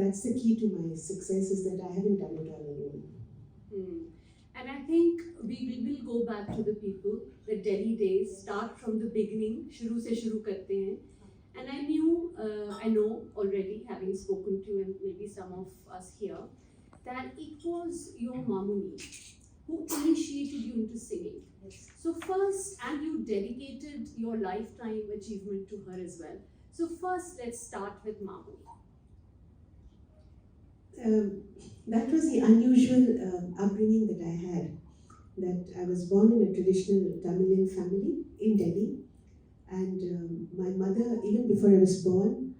that's the key to my success, is that I haven't done it all alone. And I think we will go back to the people, the Delhi days, start from the beginning, shuru se shuru karte hain. And I know already, having spoken to you and maybe some of us here, that it was your Mamuni who initiated you into singing. Yes. So first, and you dedicated your lifetime achievement to her as well. So first, let's start with Mamuni. That was the unusual upbringing that I had. That I was born in a traditional Tamilian family in Delhi, and my mother, even before I was born,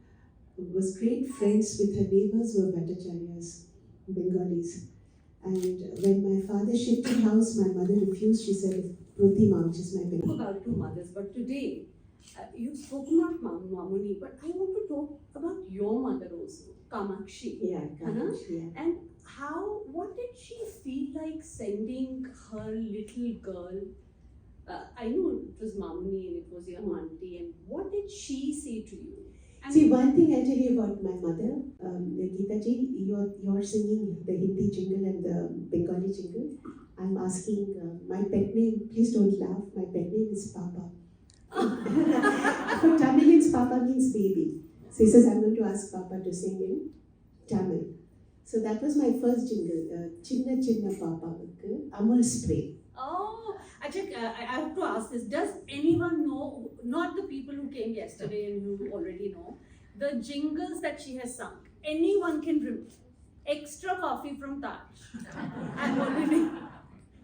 was great friends with her neighbors who were Bhattacharyas, Bengalis. And when my father shifted house, my mother refused. She said, Pratima, which is my Bengali. About two mothers, but today you've spoken about Mamuni, but I want to talk about your mother also, Kamakshi. Yeah, Kamakshi, yeah. And what did she feel like sending her little girl? I know it was Mamuni and it was your auntie, and what did she say to you? See, one thing I'll tell you about my mother, Geeta ji, you're singing the Hindi jingle and the Bengali jingle. I'm asking my pet name, please don't laugh, my pet name is Papa. For Tamilians, Papa means baby. So he says, I'm going to ask Papa to sing in Tamil. So that was my first jingle, Chinna Chinna Papa, Amul Spray. Oh, actually, I have to ask this. Does anyone know, not the people who came yesterday and who already know, the jingles that she has sung? Anyone can remember. Extra coffee from Taj. I'm already...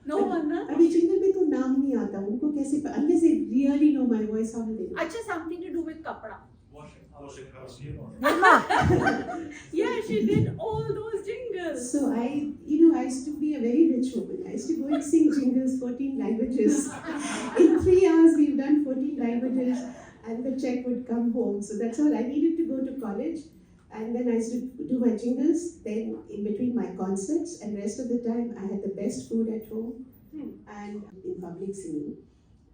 No one, na? अभी jingle में तो नाम नहीं आता उनको कैसे unless they really know my voice, how will they know? Actually, something to do with kapda. Washing house here. Yeah, she did all those jingles. So I used to be a very rich woman. I used to go and sing jingles 14 languages. In 3 hours, we've done 14 languages, and the check would come home. So that's all. I needed to go to college, and then I used to do my jingles. Then in between my concerts, and rest of the time, I had the best food at home and in public singing.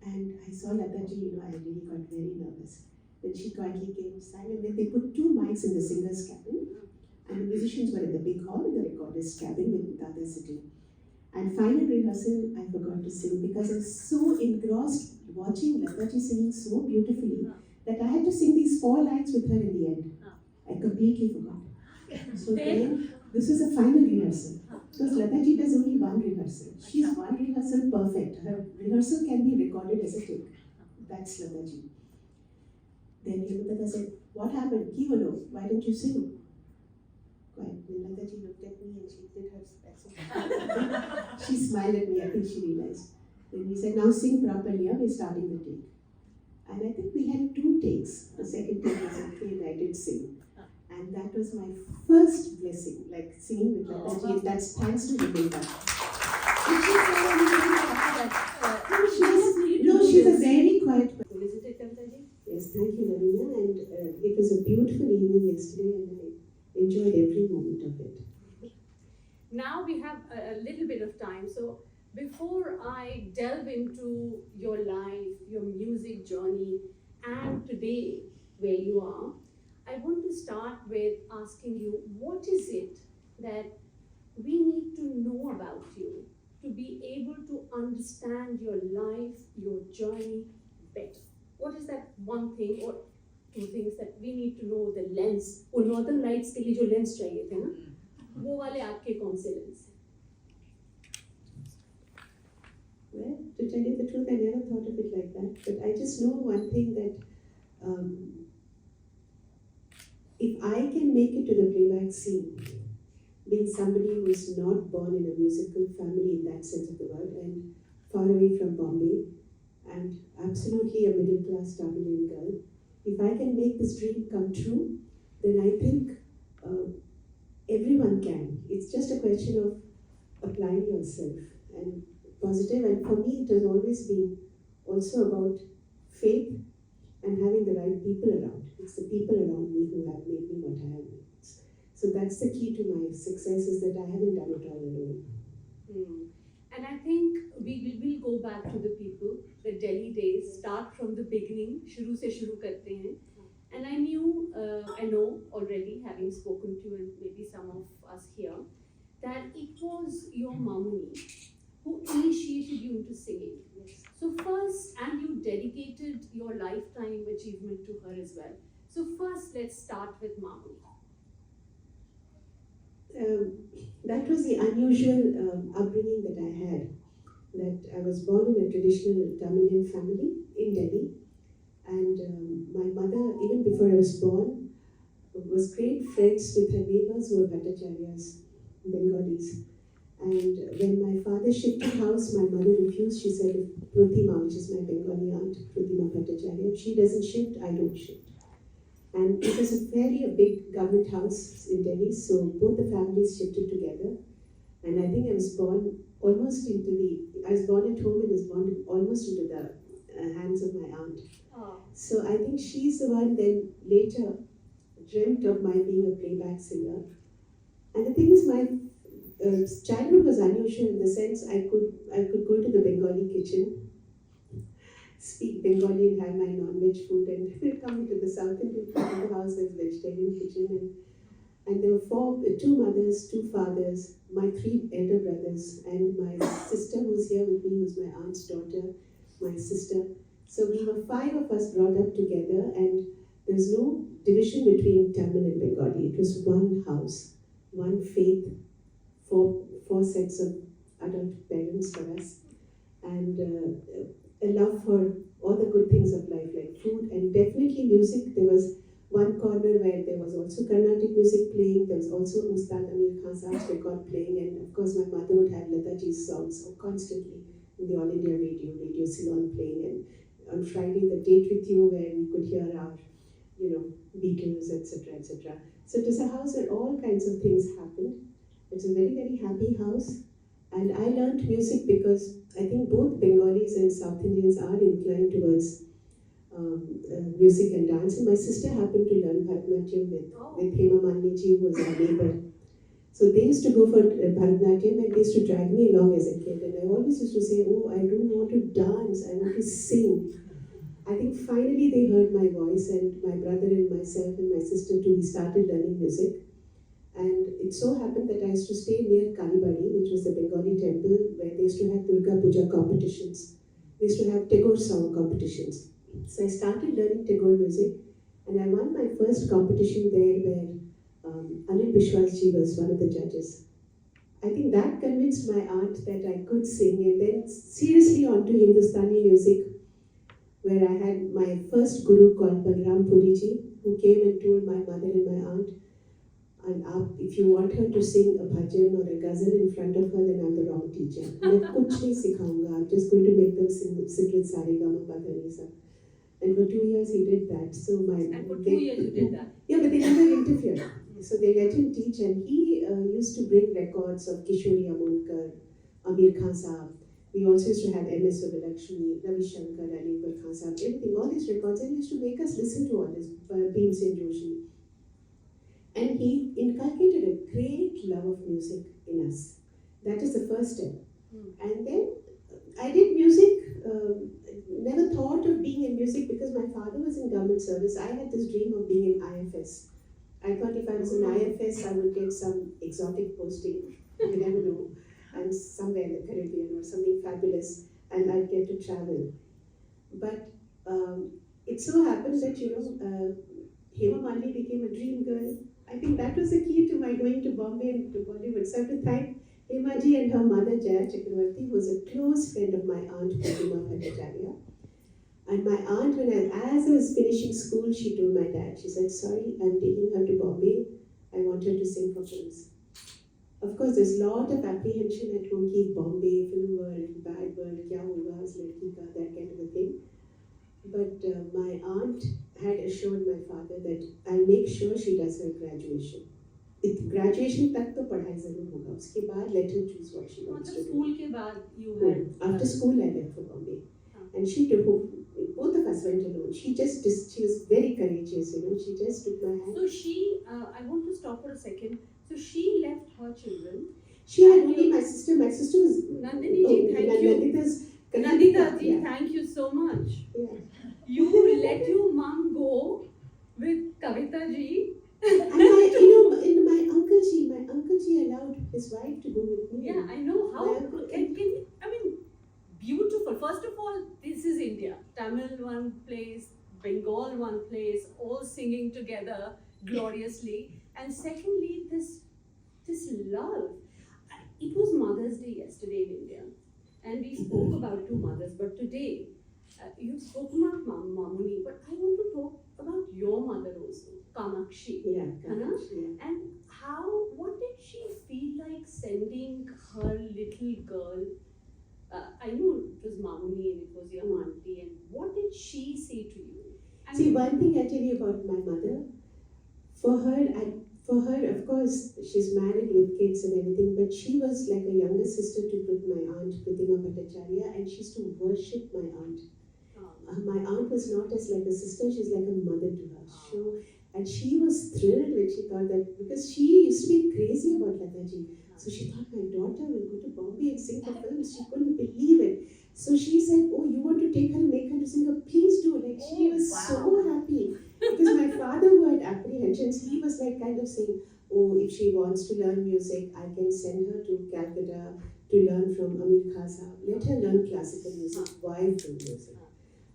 And I saw Lataji, I really got very nervous. Then she quietly came silent. Then they put 2 mics in the singer's cabin, and the musicians were in the big hall in the recorder's cabin with Dada sitting. And final rehearsal, I forgot to sing because I was so engrossed watching Lataji singing so beautifully that I had to sing these 4 lines with her in the end. I completely forgot. So then, this was a final rehearsal. Because Lataji does only 1 rehearsal. She's 1 rehearsal perfect. Her rehearsal can be recorded as a take. That's Lataji. Then Hemant said, what happened? Kivalo, why didn't you sing? Quiet. Then Lataji looked at me and she did her best. She smiled at me, I think she realized. Then he said, now sing properly, we're starting the take. And I think we had 2 takes. The second take was okay and I did sing. And that was my first blessing, like singing with Lataji, and that's thanks to Hemant. She's a very quiet person. Isn't it, Kamtaji? Yes, thank you, Lavina. And it was a beautiful evening yesterday, and I enjoyed every moment of it. Now we have a little bit of time. So before I delve into your life, your music journey, and today where you are, I want to start with asking you, what is it that we need to know about you to be able to understand your life, your journey better? What is that one thing or 2 things that we need to know, the lens? वो northern lights के लिए जो lens चाहिए थे ना, वो वाले आपके कौन से lens? Well, to tell you the truth, I never thought of it like that. But I just know one thing, that if I can make it to the playback scene, being somebody who is not born in a musical family in that sense of the word, and far away from Bombay, and absolutely a middle-class Tamilian girl, if I can make this dream come true, then I think everyone can. It's just a question of applying yourself and positive. And for me, it has always been also about faith and having the right people around. It's the people around me who have made me what I am. So that's the key to my success, is that I haven't done it all alone. And I think we will go back to the people, the Delhi days, start from the beginning, shuru se shuru karte hain. And I know already, having spoken to you and maybe that it was your Mamuni who initiated you into singing. Yes. So first, and you dedicated your lifetime achievement to her as well. So first, let's start with Mamuni. That was the unusual upbringing that I had. That I was born in a traditional Tamilian family in Delhi, and my mother, even before I was born, was great friends with her neighbors who were Bhattacharyas, Bengalis. And when my father shifted house, my mother refused. She said, if Pratima, which is my Bengali aunt, Pratima Bhattacharya, if she doesn't shift, I don't shift. And it was a big government house in Delhi, so both the families shifted together. And I think I was born I was born at home and was born almost into the hands of my aunt. Oh. So I think she's the one then later dreamt of my being a playback singer. And the thing is, my childhood was unusual in the sense I could go to the Bengali kitchen, speak Bengali and have my non-veg food, and come into the South Indian food in the house as vegetarian kitchen. And there were two mothers, two fathers, my three elder brothers, and my sister who's here with me, who's my aunt's daughter, my sister. So we were 5 of us brought up together, and there's no division between Tamil and Bengali. It was one house, one faith, four sets of adult parents for us, and a love for all the good things of life, like food and definitely music. There was one corner where there was also Carnatic music playing. There was also Ustad Amir Khan Saab's record playing, and of course my mother would have Lataji's songs constantly in the All India Radio Ceylon playing, and on Friday the Date With You, where we could hear our, Beatles, etc., etc. So it was a house where all kinds of things happened. It's a very, very happy house, and I learned music because I think both Bengalis and South Indians are inclined towards music and dance, and my sister happened to learn Bharatanatyam with Hemant Kumar, who was our neighbor. So they used to go for Bharatanatyam, and they used to drag me along as a kid, and I always used to say, oh, I don't want to dance, I want to sing. I think finally they heard my voice, and my brother and myself and my sister too, we started learning music. And it so happened that I used to stay near Kalibadi, which was the Bengali temple, where they used to have Durga Puja competitions. They used to have Tagore song competitions. So I started learning Tagore music, and I won my first competition there where Anil Bishwasji was one of the judges. I think that convinced my aunt that I could sing, and then seriously onto Hindustani music, where I had my first guru called Balram Puriji, who came and told my mother and my aunt, if you want her to sing a bhajan or a ghazal in front of her, then I'm the wrong teacher. I'm just going to make them sing with Sarigama Padanisa. And for 2 years he did that. And for 2 years you did that? Yeah, but they never interfered. So they let him teach, and he used to bring records of Kishori Amonkar, Amir Khan Saab. We also used to have M.S. Subbulakshmi, Ravi Shankar, Ali Akbar Khan Saab, everything, all these records, and he used to make us listen to all this, Bhim Sen Joshi. And he inculcated a great love of music in us. That is the first step. And then I did music, never thought of being in music because my father was in government service. I had this dream of being in IFS. I thought if I was in IFS, I would get some exotic posting, you never know, and somewhere in the Caribbean or something fabulous, and I'd get to travel. But it so happened that, Hema Malini became a dream girl. I think that was the key to my going to Bombay and to Bollywood. So I have to thank Hemaji and her mother Jaya Chakravarti, who was a close friend of my aunt Pratima Bhattacharya. And my aunt, as I was finishing school, she told my dad, she said, sorry, I'm taking her to Bombay. I want her to sing for films. Of course, there's a lot of apprehension at home, ki Bombay, film world, bad world, kya hoga, us ladki ka, that kind of a thing. But my aunt had assured my father that I'll make sure she does her graduation. Graduation tak to padhai zarur hoga. Uske baad let her choose what she wants to do. School ke baad you had... After school I left for Bombay. And she took, both of us went alone. She was very courageous, she just took my hand. So I want to stop for a second. So she left her children. She had only my sister. My sister was... Nandini ji, thank you. Nandita ji, thank you so much. Yeah. You let your mom go with Kavita ji. And my uncle ji allowed his wife to go with me. Yeah, I know how. Well, I mean, beautiful. First of all, this is India. Tamil one place, Bengal one place, all singing together gloriously. And secondly, this love. It was Mother's Day yesterday in India, and we spoke about two mothers. But today, you spoke about Mamuni, but I want to talk about your mother also, Kamakshi. Yeah, Anna? yeah. And what did she feel like sending her little girl? I know it was Mamuni and it was your auntie, and what did she say to you? I See, mean, one thing I tell you about my mother, for her, of course, she's married with kids and everything, but she was like a younger sister to my aunt, Pratima Bhattacharya, and she used to worship my aunt. My aunt was not as like a sister, she's like a mother to her. And she was thrilled when she thought that, because she used to be crazy about Lataji. So she thought, my daughter will go to Bombay and sing for films. She couldn't believe it. So she said, oh, you want to take her and make her to sing? Please do. Like, she was so happy. Because my father, who had apprehensions, he was like kind of saying, oh, if she wants to learn music, I can send her to Calcutta to learn from Amir Khan Sahab. Let her learn classical music, why film music?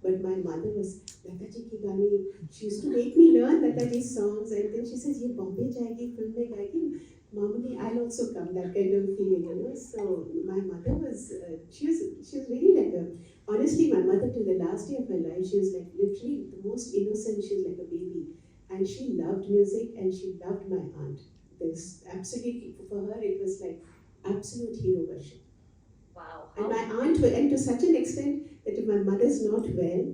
But my mother was, Lataji ki gani, she used to make me learn Lataji's songs, and then she says, ye Bombay jayegi, film mein gayegi, Mamuni, I'll also come, that kind of feeling, you know. So my mother was, she was really like a, honestly, my mother till the last day of her life, she was like literally the most innocent, she was like a baby. And she loved music and she loved my aunt. There's absolutely, for her, it was like absolute hero worship. wow. And my aunt, and to such an extent that if my mother's not well,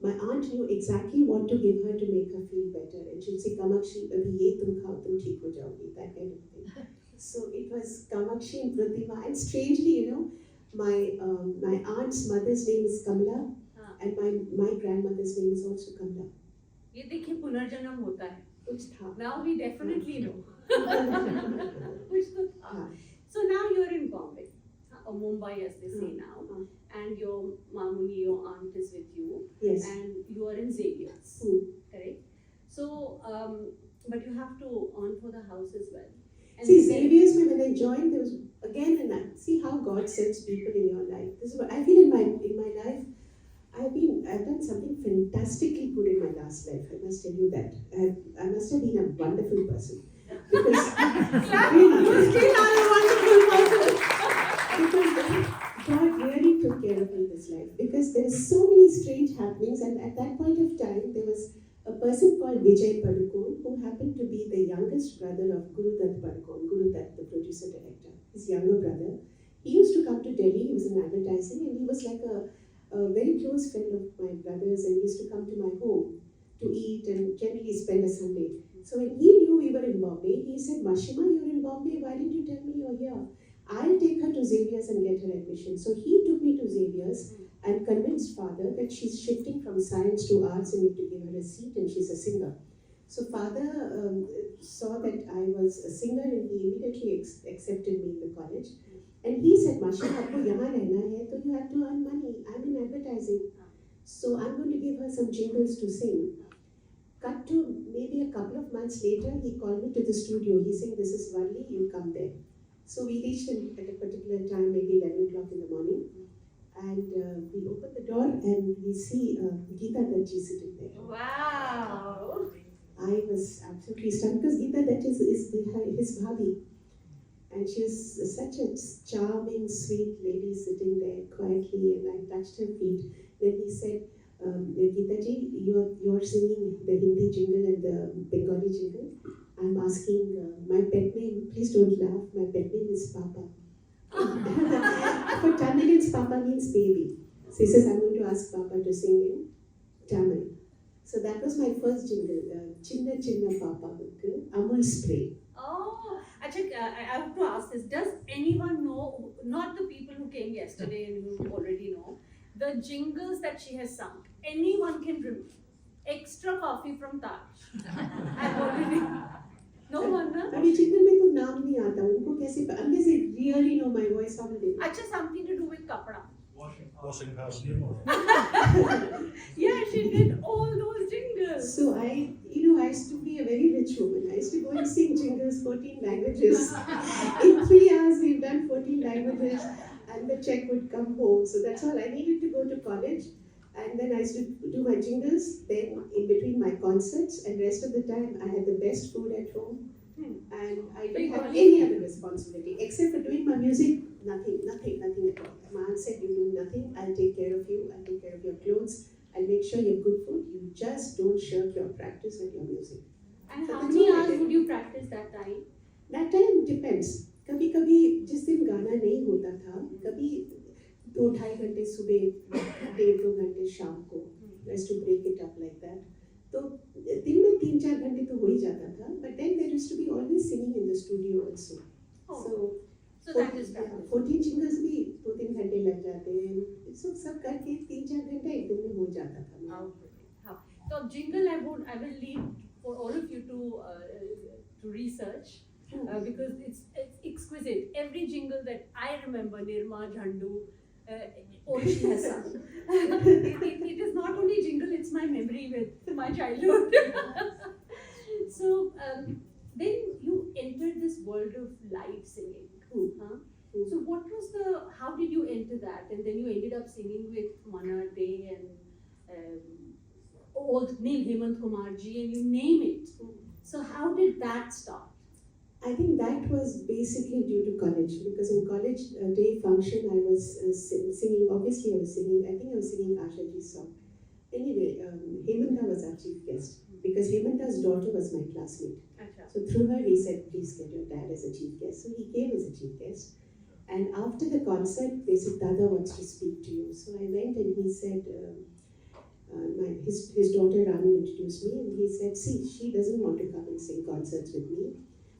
my aunt knew exactly what to give her to make her feel better. And she'd say, Kamakshi, abhi ye tum khao, tum theek ho jaogi, that kind of thing. So it was Kamakshi and Pratima. And strangely, you know, my aunt's mother's name is Kamala, and my grandmother's name is also Kamala. ये देखिए पुनर्जन्म होता है. कुछ था. Now we definitely know. कुछ तो था. So now you're in Bombay, or Mumbai as they say now, and your Mamuni, your aunt is with you, Yes. and you are in Xavier's, correct? So, but you have to earn for the house as well. And See, then- Xavier's, when I joined, there was again, and see how God sends people in your life. This is what I feel in my life. I've done something fantastically good in my last life. I must tell you that. I must have been a wonderful person. Because really, you still are a wonderful person. because God really took care of me this life. Because there are so many strange happenings, and at that point of time, there was a person called Vijay Padukone, who happened to be the youngest brother of Guru Dutt Padukone, Guru Dutt, the producer-director, his younger brother. He used to come to Delhi, he was in advertising, and he was like a very close friend of my brother's, and he used to come to my home to eat and generally spend a Sunday. So when he knew we were in Bombay, he said, Mashima, you're in Bombay, why didn't you tell me you're here? I'll take her to Xavier's and get her admission. So he took me to Xavier's and convinced father that she's shifting from science to arts and you have to give her a seat, and she's a singer. So father saw that I was a singer, and he immediately accepted me in the college. And he said, Masha, aapko yahan rehna hai, so you have to earn money. I'm in advertising. So I'm going to give her some jingles to sing. Cut to maybe a couple of months later, he called me to the studio. He said, this is Varli, you come there. So we reached at a particular time, maybe 11 o'clock in the morning. And we opened the door and we see Geeta Dattji sitting there. Wow. I was absolutely stunned because Geeta Dattji is his bhabhi. And she was such a charming, sweet lady sitting there quietly, and I touched her feet. Then he said, Geeta ji, you're singing the Hindi jingle and the Bengali jingle. I'm asking my pet name, please don't laugh, my pet name is Papa. For Tamilians, Papa means baby. So he says, I'm going to ask Papa to sing in Tamil. So that was my first jingle, Chinna Chinna Papa, Amul Spray. Oh, actually, I have to ask this. Does anyone know, not the people who came yesterday and who already know, the jingles that she has sung? Anyone can remember. Extra coffee from Taj. I've already. No one, na? अभी jingle में तो नाम नहीं आता उनको कैसे unless they really know my voice how will they know? Actually, something to do with kapda. Washing house near. Yeah, she did all those jingles. So I used to be a very rich woman. I used to go and sing jingles, 14 languages. In 3 hours, we've done 14 languages, and the check would come home. So that's all. I needed to go to college, and then I used to do my jingles. Then, in between my concerts, and rest of the time, I had the best food at home. And I didn't have any other responsibility except for doing my music. Nothing at all. My aunt said, "You do nothing. I'll take care of you. I'll take care of your clothes. I'll make sure you have good food. You just don't shirk your practice with your music." And So how that's many all I hours did. would you practice that time? That time depends. कभी कभी जिस दिन गाना नहीं होता था, कभी 2-2.5 घंटे सुबह, 1.5-2 घंटे शाम को, just to break it up like that. तो दिन में 3-4 घंटे तो हो ही जाता था. But then there used to be always singing in the studio also. Oh. So that is practice. 14 jingles भी 2-3 घंटे लग जाते हैं. सब करके 3-4 घंटे एक दिन में हो जाता था. So jingle, I will leave for all of you to research because it's exquisite. Every jingle that I remember, Nirma, Jhandu, Orshi has sung. It is not only jingle; it's my memory with my childhood. So then you entered this world of live singing. Huh? So what was how did you enter that? And then you ended up singing with Manna Dey and all name Hemant Kumar ji, and you name it. So how did that start? I think that was basically due to college, because in college day function I was singing. Obviously I was singing. I think I was singing Asha ji's song. Anyway, Hemanta was our chief guest because Hemanta's daughter was my classmate. So through her he said, "Please get your dad as a chief guest." So he came as a chief guest. And after the concert, they said, "Dada wants to speak to you." So I went and he said, his daughter Ranu introduced me, and he said, "See, she doesn't want to come and sing concerts with me,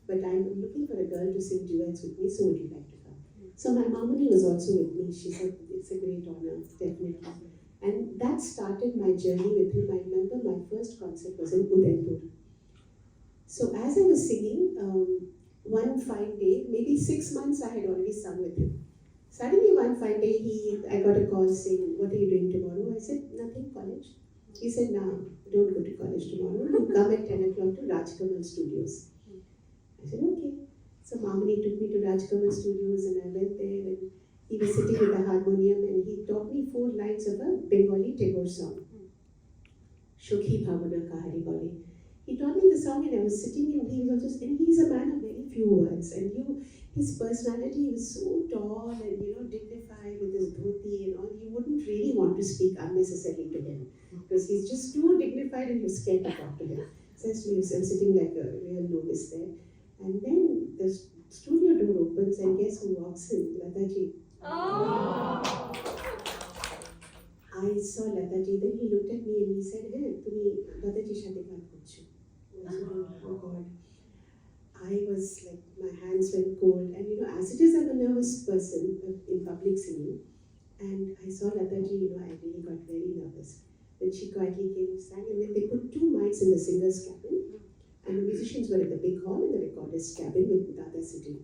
but I'm looking for a girl to sing duets with me, so would you like to come?" So my Mamani was also with me. She said, "It's a great honor, definitely." And that started my journey with him. I remember my first concert was in Udaipur. So as I was singing, one fine day, maybe 6 months I had already sung with him. Suddenly one fine day, I got a call saying, "What are you doing tomorrow?" I said, "Nothing, college." He said, "No, don't go to college tomorrow. You come at 10 o'clock to Rajkamal Studios." I said, "Okay." So Mamani took me to Rajkamal Studios and I went there, and he was sitting with a harmonium and he taught me 4 lines of a Bengali Tagore song. Shokhi Bhavana Kahari Bole. He taught me the song and I was sitting and he was also, and he's a man of very few words, and his personality was so tall and dignified with his dhoti and all. You wouldn't really want to speak unnecessarily to him because he's just too dignified and you're scared to talk to him. So I'm sitting like a real novice there, and then the studio door opens and guess who walks in? Lataji. Oh. I saw Lataji. Then he looked at me and he said, "Hey, tumi Lataji shadi baat korcho." I said, "Oh God." I was like, my hands went cold, and as it is, I'm a nervous person in public singing, and I saw Lataji, I really got very nervous. Then she quietly came and sang, and then they put 2 mics in the singer's cabin, and the musicians were in the big hall in the recorder's cabin with Dada sitting.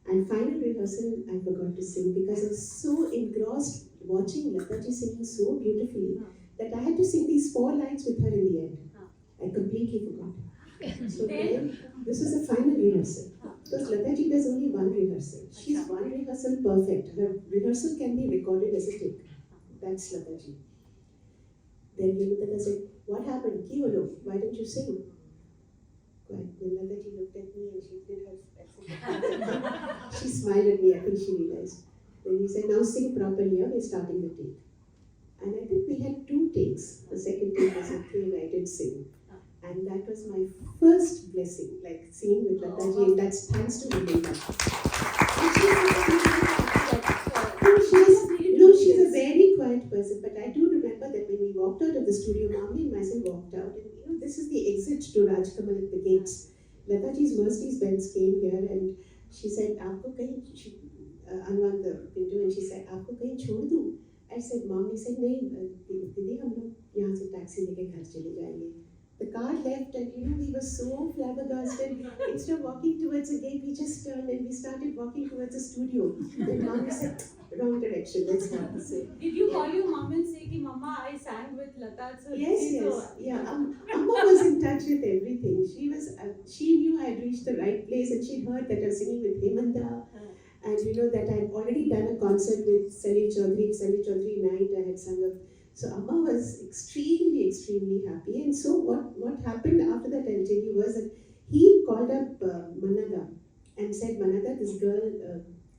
And final rehearsal, I forgot to sing because I was so engrossed watching Lataji singing so beautifully that I had to sing these 4 lines with her in the end. I completely forgot. So then, this was the final rehearsal. Because Lataji does only 1 rehearsal. She's 1 rehearsal perfect. Her rehearsal can be recorded as a take. That's Lataji. Then Hemant said, "What happened? Ki holo? Why didn't you sing?" Then Lataji looked at me and she did her. She smiled at me. I think she realized. Then he said, "Now sing properly. We're starting the take." And I think we had 2 takes. The second take was okay, and I did sing. And that was my first blessing, like singing with Lataji, and that's thanks to Hemant. She's a very quiet person, but I do remember that when we walked out of the studio, Mami and myself walked out, and this is the exit to Rajkamal at the gates. Lataji's Mercedes Benz came here, and she said, "Aapko kahin," she unwound the window, and she said, "Aapko kahin chhod do?" I said, Mami said, "Nahi, Didi, hum log yahan se taxi leke ghar chale jayenge." The car left, and we were so flabbergasted. Instead of walking towards the gate, we just turned and we started walking towards the studio. Then mom said, wrong direction, let's not say. Did you call your mom and say, ki, Mama, I sang with Lata? So Yes. Yeah. Amma was in touch with everything. She knew I had reached the right place, and she heard that I was singing with Hemant, and that I had already done a concert with Salil Chaudhary night. I had sung up. So Amma was extremely, extremely happy. And so what happened after that, I'll tell you, was that he called up Manna Dey and said, Manna Dey, this girl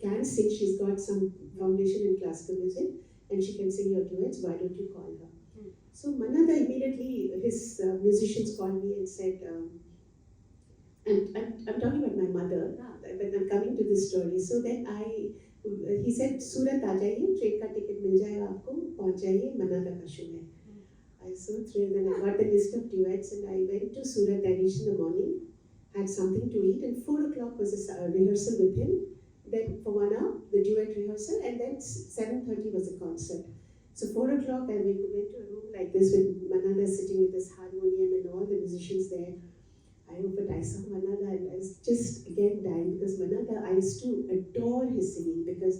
can sing. She's got some foundation in classical music and she can sing your duets. Why don't you call her? So Manna Dey immediately, his musicians called me and said, and I'm talking about my mother, but I'm coming to this story. So then he said, Surat aa jaiye, train ka ticket mil jayega aapko, pahunch jaiye, Manna Dey ka show hai. I was so thrilled, and I got the list of duets, and I went to Surat, I reached in the morning, had something to eat, and 4 o'clock was a rehearsal with him. Then for 1 hour, the duet rehearsal, and then 7:30 was the concert. So 4 o'clock, I went to a room like this with Manna Dey sitting with his harmonium and all the musicians there. I saw Manna Dey and I was just again dying, because Manna Dey, I used to adore his singing, because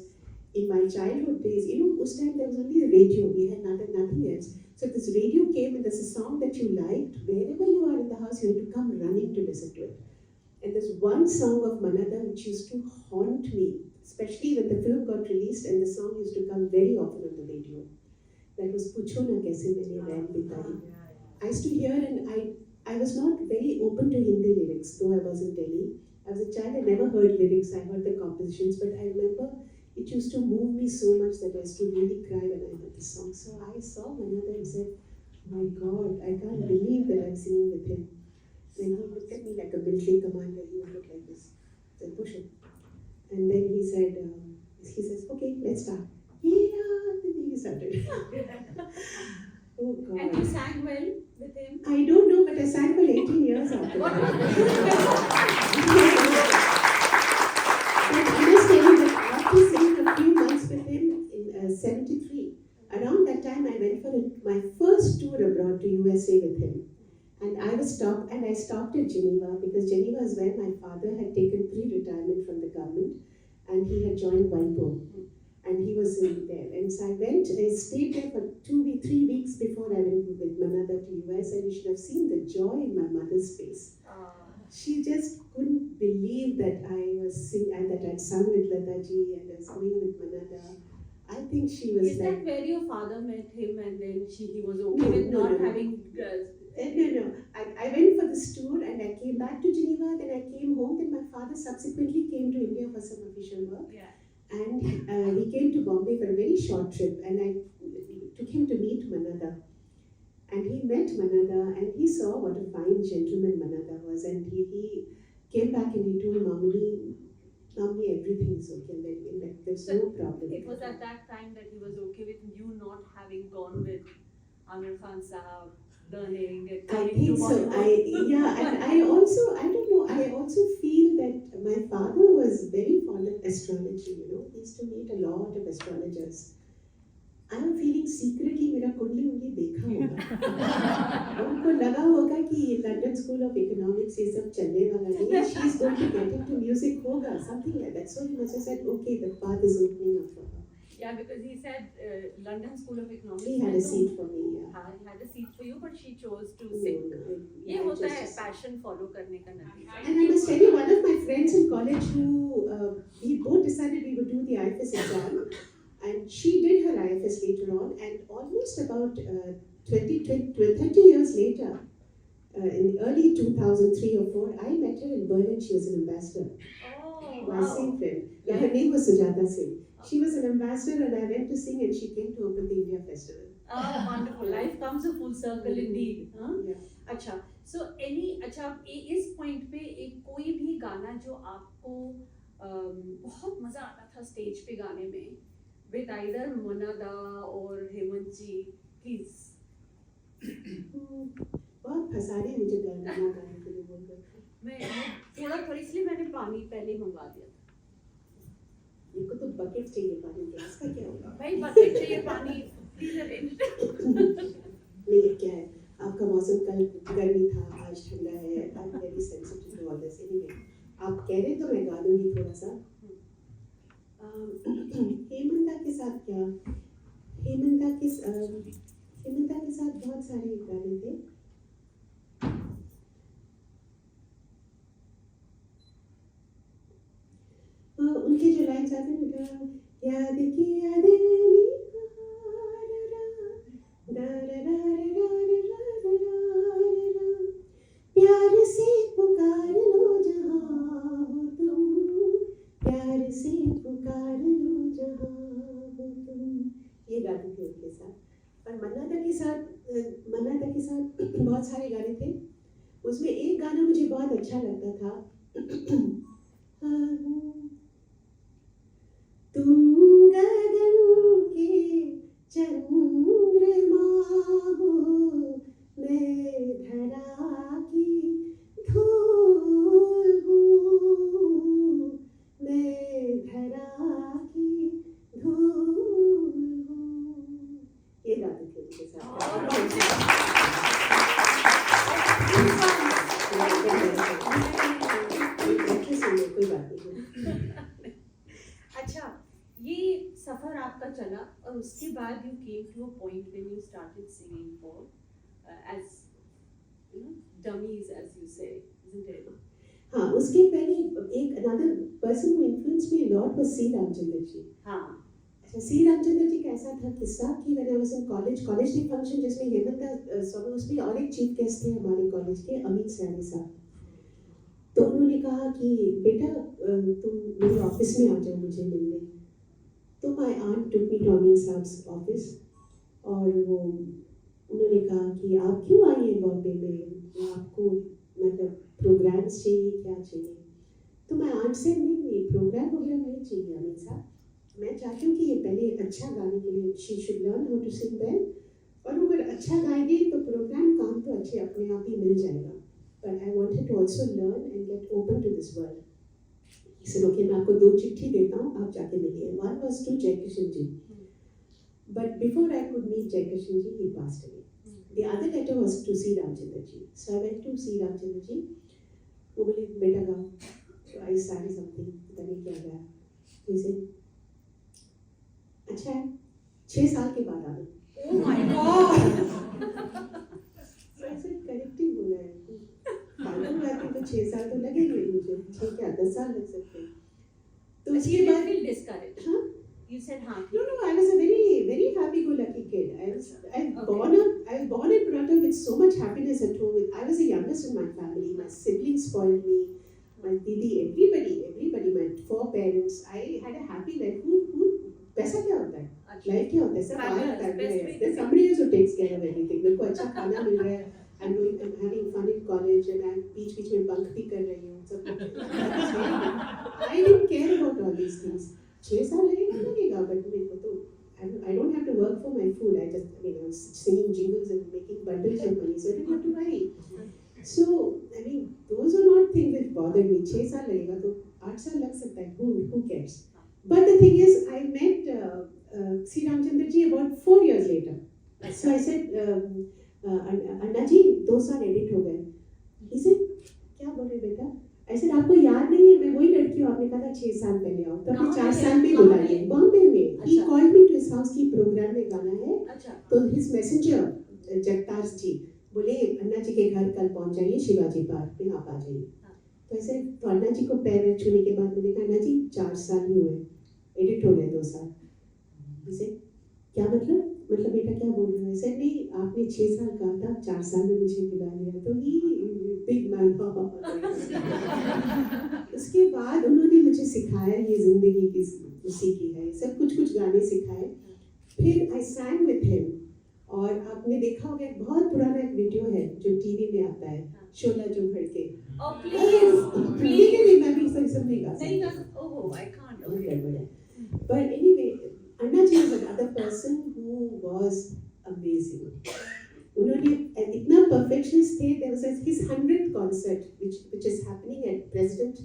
in my childhood days, uस time there was only the radio, we had nothing else. So if this radio came and there's a song that you liked, wherever you are in the house, you had to come running to listen to it. And there's one song of Manna Dey which used to haunt me, especially when the film got released and the song used to come very often on the radio. That was Pucho Na Kaise Maine Rain Bitai. I used to hear, and I was not very open to Hindi lyrics, though I was in Delhi. I was a child, I never heard lyrics, I heard the compositions, but I remember it used to move me so much that I used to really cry when I heard the song. So I saw Manna Dey and said, my God, I can't believe that I'm singing with him. Then he looked at me like a military commander, he would look like this, said, push it. And then he says, okay, let's start. Yeah, then he started. Oh God. And you sang well with him? I don't know, but I sang for 18 years after that. But I must tell you that after singing a few months with him in 73, around that time I went for my first tour abroad to USA with him. And I stopped at Geneva, because Geneva is where my father had taken pre-retirement from the government, and he had joined WIPO. And he was there. And so I stayed there for 3 weeks before I went with Manna Dey to US, and you should have seen the joy in my mother's face. She just couldn't believe that I was singing, and that I'd sung with Lata ji and I was going with Manna Dey. I think she was Is that where your father met him and then he was okay No, with no, not no. having... No. I went for this tour and I came back to Geneva, then I came home, then my father subsequently came to India for some official work. Yeah. And he came to Bombay for a very short trip, and I took him to meet Manna Dey. And he met Manna Dey, and he saw what a fine gentleman Manna Dey was. And he came back and he told Mamuni, everything is okay. There's no problem. It was at that time that he was okay with you not having gone with Amir Khan Sahab, learning and I coming think to so. Bollywood. And I also feel that my father was very fond of astrology, He used to meet a lot of astrologers. I am feeling secretly मेरा कुंडली उन्हें देखा होगा. उनको लगा होगा कि London School of Economics ये सब चलने वाला नहीं. She's going to get into music होगा, something like that. So he must have said, okay, the path is opening up for her. Yeah, because he said London School of Economics. He had a seat for me, yeah. He had a seat for you, but she chose to sing. ये होता है passion follow करने का नतीजा. And I must tell you, one of my friends in college who we both decided we would do the IFS exam, and she did her IFS later on, and almost about 30 years later, in early 2003 or 4, I met her in Berlin. She was an ambassador. Oh, My wow. same friend. Yeah, her name was Sujata Singh. She was an ambassador, and I went to sing, and she came to open the India Festival. Oh, wonderful. Life comes a full circle indeed. Huh? Yeah. अच्छा, so इस point पे एक कोई भी गाना जो आपको बहुत मजा आता था स्टेज पे गाने में, with either Manna Dey or Hemant ji, please. बहुत फंसा रहे मुझे गाना गाने के लिए बोलकर. मैं थोड़ा इसलिए मैंने पानी पहले मंगवा दिया था. इनको तो बकेट चाहिए पानी, ग्लास का क्या होगा? भाई बकेट चाहिए पानी, प्लीज अरेंज. नहीं क्या है, आपका मौसम कल गर्मी था, आज ठंडा है. I am very sensitive to all this. Anyway, आप कह रहे तो मैं गा दूंगी थोड़ा सा. हेमंता के साथ क्या, हेमंता के साथ बहुत सारे गाने थे. उनके जो लाइन्स आते हैं ना, याद किया दिल प्यार से पुकार लो जहाँ हो तुम, प्यार से पुकार लो जहाँ हो तुम, ये गाती थी उनके साथ. और मन्ना दा के साथ बहुत सारे गाने थे. उसमें एक गाना मुझे बहुत अच्छा लगता था. तुम गगन के चंद्रमा हो, मैं धरा की धूल हूँ, मैं धरा की धूल हूँ. ये गाते थे उनके साथ. कोई बात नहीं. अच्छा, ये सफर आपका चला और उसके बाद you came to a point when you started singing for as you know dummies, as you say, isn't it? हाँ, उसके पहले एक another person who influenced me a lot was C. Ramchandra ji. हाँ. अच्छा, C. रामचंद्र जी का ऐसा था किस्सा कि when I was in college day function जिसमें हेमंत स्वामी, उसमें और एक चीफ गेस्ट थे हमारे कॉलेज के, अमित सैनी साहब. तो उन्होंने कहा कि बेटा तुम मेरे ऑफिस में आ जाओ मुझे मिलने. तो my aunt took me to Amit sahab's office, और वो उन्होंने कहा कि आप क्यों आई हैं बॉम्बे में, आपको मतलब प्रोग्राम्स चाहिए, क्या चाहिए. तो मैं आंट से नहीं, प्रोग्राम नहीं चाहिए अमित साहब. मैं चाहती हूँ कि ये पहले एक अच्छा गाने के लिए she should learn how to sing well, और अगर अच्छा गाएगी तो प्रोग्राम काम तो अच्छे अपने आप ही मिल जाएगा. But I wanted to also learn and get open to this world. He said, okay, मैं आपको 2 चिट्ठी देता हूँ, आप जाके मिलिए. One was to Jaikishan ji. But before I could meet Jaikishan ji, he passed away. The other letter was to C. Ramchandra ji. So I went to C. Ramchandra ji. वो बोले बेटा गाओ. So I started something. पता नहीं क्या गाया. He said, अच्छा है, 6 साल के बाद आना. Oh my God! So I said, corrective बोला है. मालूम है तो 6 साल तो लगेंगे मुझे, ठीक है 10 साल लग सकते हैं. तो उसके बाद feel discouraged. हाँ. You said हाँ. No, I was a very happy-go-lucky kid. I was born and brought up with so much happiness at home. I was the youngest in my family. My siblings spoiled me. My didi, everybody. My 4 parents. I had a happy life. Who पैसा क्या होता है? Life क्या होता है? सब आया करते हैं. There's somebody else who takes care of everything. मेरे को अच्छा खाना मिल रहा है. I'm having fun in college, and I'm बीच में bunk भी कर रही हूँ. I didn't care about all these things. 6 साल लगेगा, but मेरे को तो I don't have to work for my food. I was singing jingles and making bundles of money, so I didn't have to worry. So those are not things that bothered me. 6 साल लगेगा तो 8 साल लग सकता है. Who cares? But the thing is, I met C. Ramchandra ji about 4 years later. So I said, अन्ना जी 2 साल edit हो गए. He said, क्या बोल रहे बेटा? I said, आपको याद नहीं है, मैं वही लड़की हूँ, आपने कहा था 6 साल पहले आओ, तो आपने 4 साल में बुलाइए. बॉम्बे में. He called me to his house की प्रोग्राम में गाना है. तो his messenger जगतार जी बोले अन्ना जी के घर कल पहुँच जाइए शिवाजी पार्क में, आप आ जाइए. तो ऐसे तो अन्ना जी को पैर छूने के बाद मैंने कहा अन्ना जी 4 साल ही हुए, एडिट हो गए 2 साल. इसे क्या मतलब बेटा क्या बोल रहे हो? ऐसे नहीं, आपने 6 साल कहा था, 4 साल में मुझे बुला लिया. तो ही बिग मैन. उसके बाद उन्होंने मुझे सिखाया ये जिंदगी की उसी की है, सब कुछ गाने सिखाए. फिर आई सैंग विथ हिम. और आपने देखा होगा एक बहुत पुराना एक वीडियो है जो टीवी में आता है, शोला जो भड़के. प्लीज मैं भी सब नहीं गा सकती. But anyway, Anna ji was another person who was amazing. उन्होंने इतना perfectionist थे. There was his 100th concert which is happening at President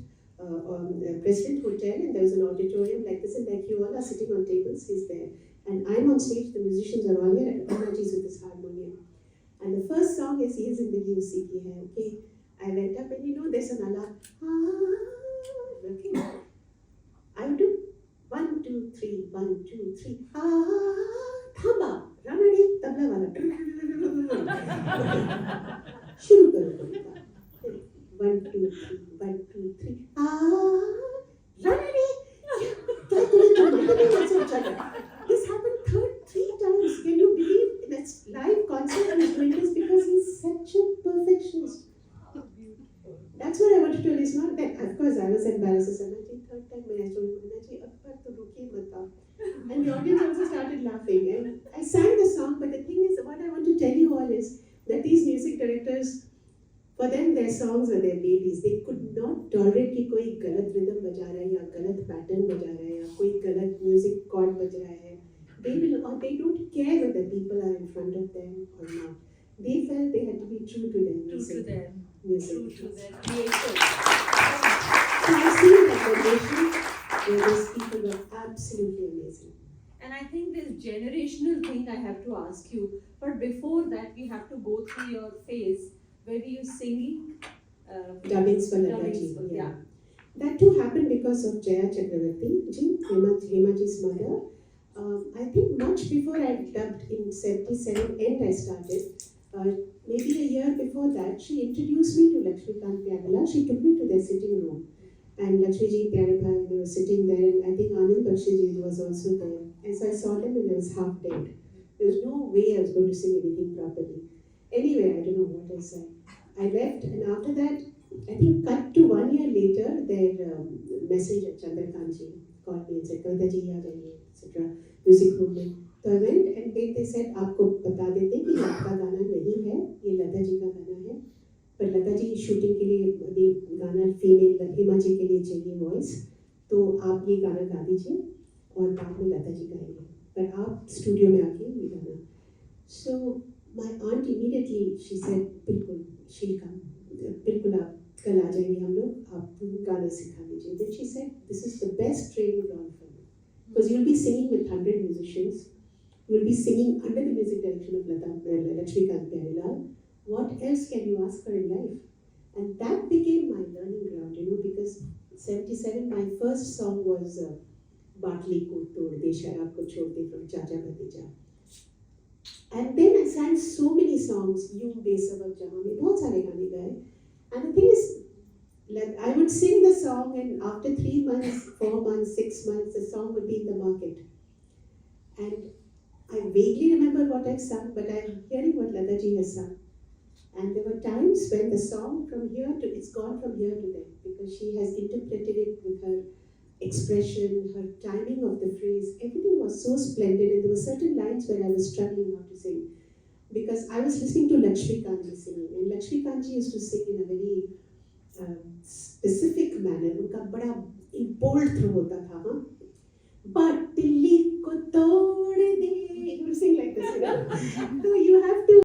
Hotel, and there was an auditorium like this, and like you all are sitting on tables. He's there, and I'm on stage. The musicians are all here, and Anna ji is with his harmonium. And And the first song is Ye Zindagi Usi Ki Hai, okay? I went up and there's an Allah. Okay. I would do 1, 2, 3, 1, 2, 3. Thamba, Ranadi, tabla wala. Shuru karo. 1, 2, 3, 1, 2, 3. Ranadi. This happened 3 times. Can you believe that's live concert and he's doing this because he's such a perfectionist. That's what I wanted to tell. It's not that, of course, I was embarrassed. Third time when I told him, and the audience also started laughing. And I sang the song, but the thing is, what I want to tell you all is that these music directors, for them, their songs were their babies. They could not tolerate कि कोई गलत rhythm बजा रहा है या गलत pattern बजा रहा है या कोई गलत music chord बज रहा है. They don't care whether people are in front of them or not. They felt they had to be true to their music. True to their creation. So I've seen that generation where those people were absolutely amazing. And I think this generational thing I have to ask you, but before that we have to go through your phase where were you singing? Dubbings for Dubbings Lataji. for- yeah. That too happened because of Jaya Chakravarti ji, Hemaji's mother. I think much before I dubbed in 77 and I started, maybe a year before that, she introduced me to Lakshmikant Pyarela. She took me to their sitting room. And Lakshmiji Pyarabhai, they were sitting there, and I think Anand Bakshiji was also there. And so I saw them and I was half dead. There was no way I was going to sing anything properly. Anyway, I don't know what I said. I left, and after that, I think cut to 1 year later, their messenger, Chandrakantji, called me and said, Kavitaji, aa jaiye, etc. Music room mein. So I went and they said, आपको बता देते कि आपका गाना नहीं है, ये लता जी का गाना है. पर लता जी की शूटिंग के लिए अभी गाना फीमेल हेमा जी के लिए चाहिए वॉइस, तो आप ये गाना गा दीजिए और बाद में लता जी गाएंगे, पर आप स्टूडियो में आके ये गाना. So my aunt immediately she said, बिल्कुल she'll come, बिल्कुल आप कल आ जाएंगे हम लोग, आप गाना सिखा दीजिए. Then she said, this is the best training ground for you because you'll be singing with 100 musicians, you'll be singing under the music direction of Lakshmikant Pyarelal. What else can you ask for in life? And that became my learning ground, because 77, my first song was Baatli Ko Tod De Sharab Ko Chhod De from Chacha Bhatija. And then I sang so many songs, You Besabab Jahan mein, bahut sare gaane gaye. And the thing is, like, I would sing the song and after 3 months, 4 months, 6 months, the song would be in the market. And I vaguely remember what I've sung, but I'm hearing what Lata ji has sung. And there were times when the song from here to, it's gone from here to there, because she has interpreted it with her expression, her timing of the phrase, everything was so splendid. And there were certain lines where I was struggling how to sing, because I was listening to Lakshmikantji singing, and Lakshmikantji used to sing in a very specific manner. उनका बड़ा bold throw होता था, हाँ. But Delhi को तोड़ दे, you sing like this, So you have to